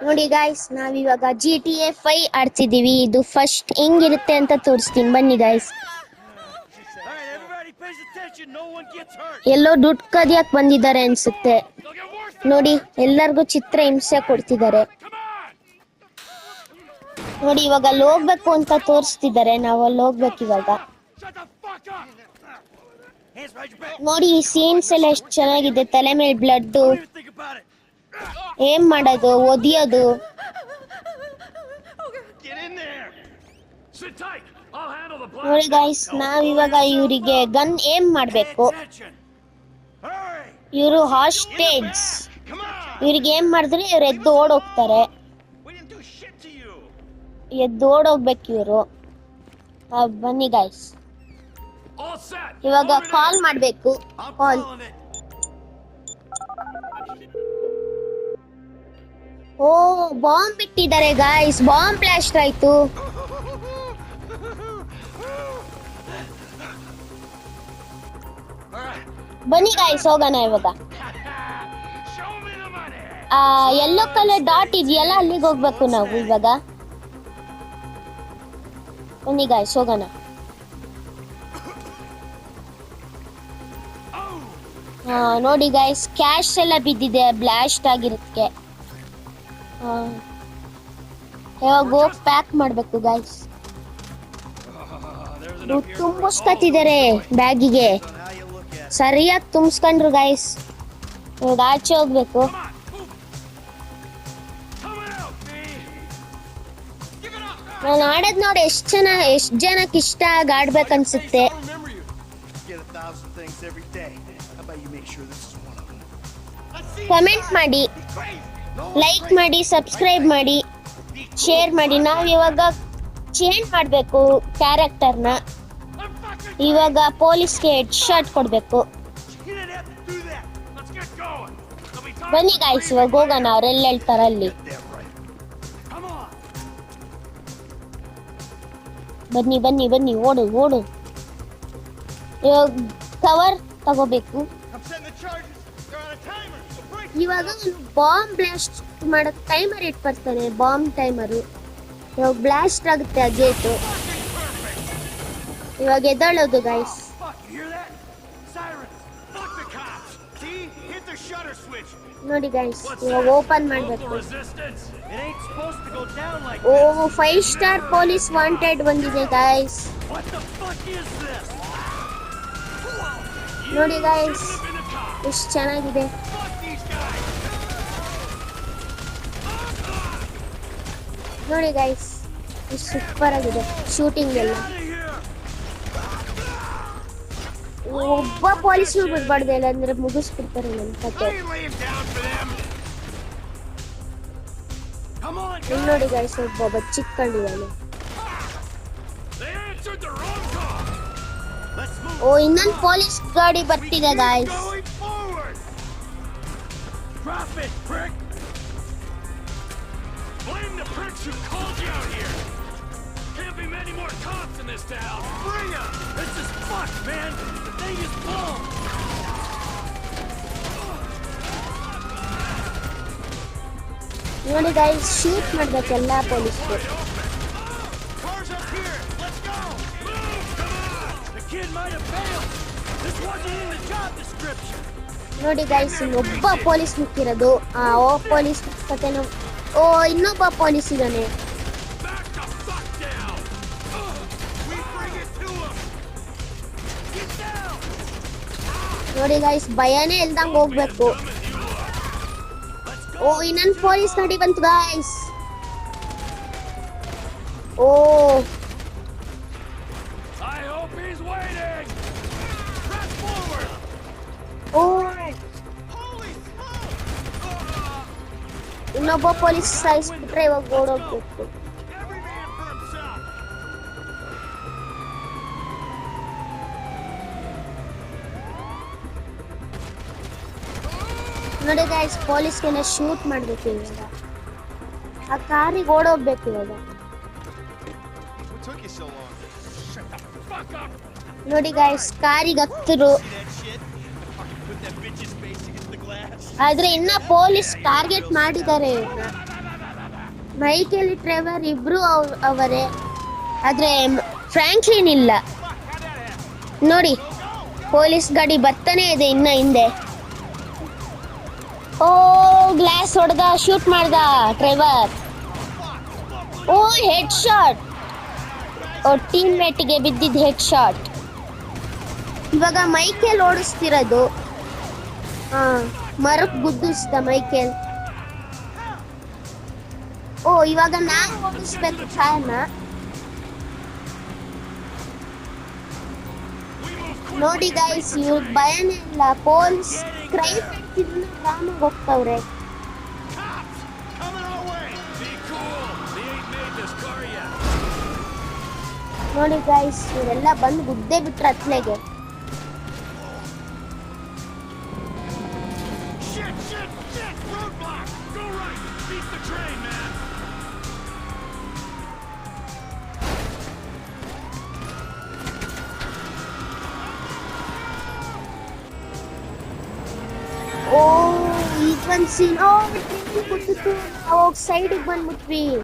ನೋಡಿ ಗಾಯ್ಸ್, ನಾವಿವಾಗ GTA 5 ಆಡ್ತಿದೀವಿ. ಇದು ಫಸ್ಟ್ ಹೆಂಗಿರುತ್ತೆ ಅಂತ ತೋರಿಸ್ತೀನಿ, ಬನ್ನಿ ಗಾಯ್ಸ್. ಎಲ್ಲೋ ದುಡ್ಡು ಕದಿಯಕ್ ಬಂದಿದ್ದಾರೆ ಅನ್ಸುತ್ತೆ. ನೋಡಿ, ಎಲ್ಲರಿಗೂ ಚಿತ್ರ ಹಿಂಸೆ ಕೊಡ್ತಿದ್ದಾರೆ. ನೋಡಿ, ಇವಾಗ ಅಲ್ಲಿ ಹೋಗ್ಬೇಕು ಅಂತ ತೋರಿಸ್ತಿದ್ದಾರೆ. ನಾವು ಅಲ್ಲಿ ಹೋಗ್ಬೇಕು ಇವಾಗ. ನೋಡಿ, ಈ ಸೀನ್ಸ್ ಎಲ್ಲ ಎಷ್ಟು ಚೆನ್ನಾಗಿದೆ. ತಲೆ ಮೇಲೆ ಬ್ಲಡ್, ಏನ್ ಮಾಡೋದು, ಒದಿಯೋದು. ನೋಡಿ ಗೈಸ್, ನಾವಿವಾಗ ಇವರಿಗೆ ಗನ್ ಏಮ್ ಮಾಡ್ಬೇಕು. ಇವರು ಹಾಸ್ಟೇಜ್. ಇವ್ರಿಗೆ ಏನ್ ಮಾಡಿದ್ರೆ ಇವ್ರು ಎದ್ದು ಓಡೋಗ್ತಾರೆ. ಎದ್ದು ಓಡೋಗ್ಬೇಕು ಇವರು. ಬನ್ನಿ ಗೈಸ್, ಇವಾಗ ಕಾಲ್ ಮಾಡ್ಬೇಕು. ಕಾಲ್. ಓ, ಬಾಂಬ್ ಬಿಟ್ಟಿದ್ದಾರೆ ಗೈಸ್. ಬಾಂಬ್ ಬ್ಲಾಸ್ಟ್ ಆಯ್ತು. ಬನ್ನಿ ಗೈಸ್, ಹೋಗೋಣ ಇವಾಗ. ಯೆಲ್ಲೋ ಕಲರ್ ಡಾಟ್ ಇದೆಯಲ್ಲ, ಅಲ್ಲಿಗೆ ಹೋಗ್ಬೇಕು ನಾವು ಇವಾಗ. ಬನ್ನಿ ಗೈಸ್, ಹೋಗೋಣ. ನೋಡಿ ಗೈಸ್, ಕ್ಯಾಶ್ ಎಲ್ಲ ಬಿದ್ದಿದೆ ಬ್ಲಾಸ್ಟ್ ಆಗಿರೋದಕ್ಕೆ. ಇವಾಗ ಹೋಗಿ ಪ್ಯಾಕ್ ಮಾಡ್ಬೇಕು ಗೈಸ್. ತುಂಬಿಸ್ಕೊತಿದ್ದಾರೆ ಬ್ಯಾಗಿಗೆ. ಸರಿಯಾಗಿ ತುಂಬಿಸ್ಕೊಂಡ್ರು ಗೈಸ್. ಇವಾಗ ಆಚೆ ಹೋಗ್ಬೇಕು. ನಾನು ಆಡೋದ್ ನೋಡಿ ಎಷ್ಟು ಜನಕ್ಕೆ ಇಷ್ಟ ಆಗಿ ಆಡ್ಬೇಕನ್ಸುತ್ತೆ. ಕಮೆಂಟ್ ಮಾಡಿ, ಲೈಕ್ ಮಾಡಿ, ಸಬ್ಸ್ಕ್ರೈಬ್ ಮಾಡಿ, ಶೇರ್ ಮಾಡಿ. ನಾವು ಇವಾಗ ಚೇಂಜ್ ಮಾಡಬೇಕು ಕ್ಯಾರೆಕ್ಟರ್ನ. ಇವಾಗ ಪೊಲೀಸ್ಗೆ ಹೆಡ್ ಶಾಟ್ ಕೊಡಬೇಕು. ಬನ್ನಿ ಗಾಯ್ಸ್, ಇವಾಗ ಹೋಗೋಣ. ಅವ್ರೆಲ್ಲ ಹೇಳ್ತಾರೆ ಅಲ್ಲಿ. ಬನ್ನಿ ಬನ್ನಿ ಬನ್ನಿ, ಓಡು ಓಡು. ಇವಾಗ ಕವರ್ ತಗೋಬೇಕು. ಇವಾಗ ಬಾಂಬ್ ಬ್ಲಾಸ್ಟ್ ಮಾಡಕ್ ಟೈಮರ್ ಇಟ್ ಬರ್ತಾನೆ. Bomb timer. ಇವಾಗ ಬ್ಲಾಸ್ಟ್ ಆಗುತ್ತೆ ಆ ಗೇಟು. ಇವಾಗ ಎದ್ದಳೋದು ಗೈಸ್. ನೋಡಿ ಗೈಸ್, ಇವಾಗ ಓಪನ್ ಮಾಡ್ಬೇಕು. ಓ, 5 ಸ್ಟಾರ್ ಪೊಲೀಸ್ ವಾಂಟೆಡ್ ಬಂದಿದೆ ಗೈಸ್. ನೋಡಿ ಗೈಸ್, ಎಷ್ಟು ಚೆನ್ನಾಗಿದೆ. ನೋಡಿ ಗೈಸ್, ಎಷ್ಟು ಸೂಪರ್ ಆಗಿದೆ ಶೂಟಿಂಗ್ ಎಲ್ಲ. ಒಬ್ಬ ಪೊಲೀಸ್ ಬಿಡ್ಬಾರ್ದು, ಇಲ್ಲ ಅಂದ್ರೆ ಮುಗಿಸ್ಬಿಡ್ತಾರೆ ನನ್ನ ಕತೆ. ನೋಡಿ ಗೈಸ್, ಒಬ್ಬ ಚಿಕ್ಕಂಡಿದ್ದಾನೆ. ಓ, ಇನ್ನೊಂದು ಪೊಲೀಸ್ ಗಾಡಿ ಬರ್ತಿದೆ guys. Blame the pricks who called you out here! Can't be many more cops in this town! Bring them! This is fucked, man! The thing is blown! ನೋಡಿ ಗೈಸ್, ಶೂಟ್ ಮಾಡ್ಬೇಕು ಎಲ್ಲ ಪೊಲೀಸ್ರು. Cars up here! Let's go! Move! Come on! The kid might have failed! This wasn't in the job description! ನೋಡಿ guys, ಒಬ್ಬ police ಮುಕ್ಕಿರೋದು. ಓ police ಕತೆನೋ. ಓ, ಇನ್ನೊಬ್ಬ police ಇದ್ದಾನೆ. ನೋಡಿ guys, ಭಯನೇ ಇಲ್ದಂಗೆ ಹೋಗ್ಬೇಕು. ಓ, ಇನ್ನೊಂದು ಪೊಲೀಸ್ ಗಾಡಿ ಬಂತು ಗೈಸ್. ಓ, ಓ, ಇನ್ನೊಬ್ಬ ಪೊಲೀಸ್ ಸಾಯಿಸ್ಬಿಟ್ರೆ ಇವಾಗ ಓಡೋಗ್ಬೇಕು. ನೋಡಿ ಗೈಸ್, ಪೊಲೀಸ್ಗೆಲ್ಲ ಶೂಟ್ ಮಾಡ್ಬೇಕು ಇವಾಗ. ಆ ಕಾರಿಗೆ ಓಡೋಗ್ಬೇಕು ಇವಾಗ. ನೋಡಿ ಗೈಸ್, ಕಾರಿಗೆ ಹತ್ತರು. ಆದ್ರೆ ಇನ್ನ ಪೊಲೀಸ್ ಟಾರ್ಗೆಟ್ ಮಾಡಿದ್ದಾರೆ. ಮೈಕೇಲ್ ಟ್ರೆವರ್ ಇಬ್ರು ಅವರೇ, ಆದ್ರೆ ಫ್ರಾಂಕ್ಲಿನ್ ಇಲ್ಲ. ನೋಡಿ ಪೊಲೀಸ್ ಗಾಡಿ ಬರ್ತಾನೆ ಇದೆ ಇನ್ನ ಹಿಂದೆ. ಓ ಗ್ಲಾಸ್ ಹೊಡೆದ, ಶೂಟ್ ಮಾಡ್ದ ಟ್ರೆವರ್. ಓ ಹೆಡ್ ಶಾಟ್, ಓ ಟೀಮ್ ಮೇಟ್ಗೆ ಬಿದ್ದಿದ್ದ ಹೆಡ್ ಶಾಟ್. ಇವಾಗ ಮೈಕೇಲ್ ಓಡಿಸ್ತಿರೋದು. ಮರಕ್ ಗುದ್ದಿಸ್ದ ಮೈಕೇಲ್. ಓ ಇವಾಗ ನಾವು ಓಡಿಸ್ಬೇಕು ಕಾರ್ನ. ನೋಡಿ ಗೈಸ್, ಇವ್ರ ಭಯನೇ ಇಲ್ಲ. ಪೊಲೀಸ್ ಕ್ರೈಮ್ ಮಾಡ್ತಿದ್ರು ಆರಾಮಾಗಿ ಹೋಗ್ತವ್ರೆ. Cops! Coming our way! Be cool! They ain't made this car yet. ನೋಡಿ ಗೈಸ್, ಇವರೆಲ್ಲ ಬಂದು ಗುದ್ದೆ ಬಿಟ್ರ ಅತ್ಲೆಗೆ. Shit! Roadblock! Go right! Beat the train, man! ಓ ಈಗ ಒಂದ್ ಸೀನ್. ಓ ಟ್ರೈನ್ ಬಿಟ್ಟಿತ್ತು, ಅವಾಗ ಸೈಡಿಗೆ ಬಂದ್ಬಿಟ್ವಿ.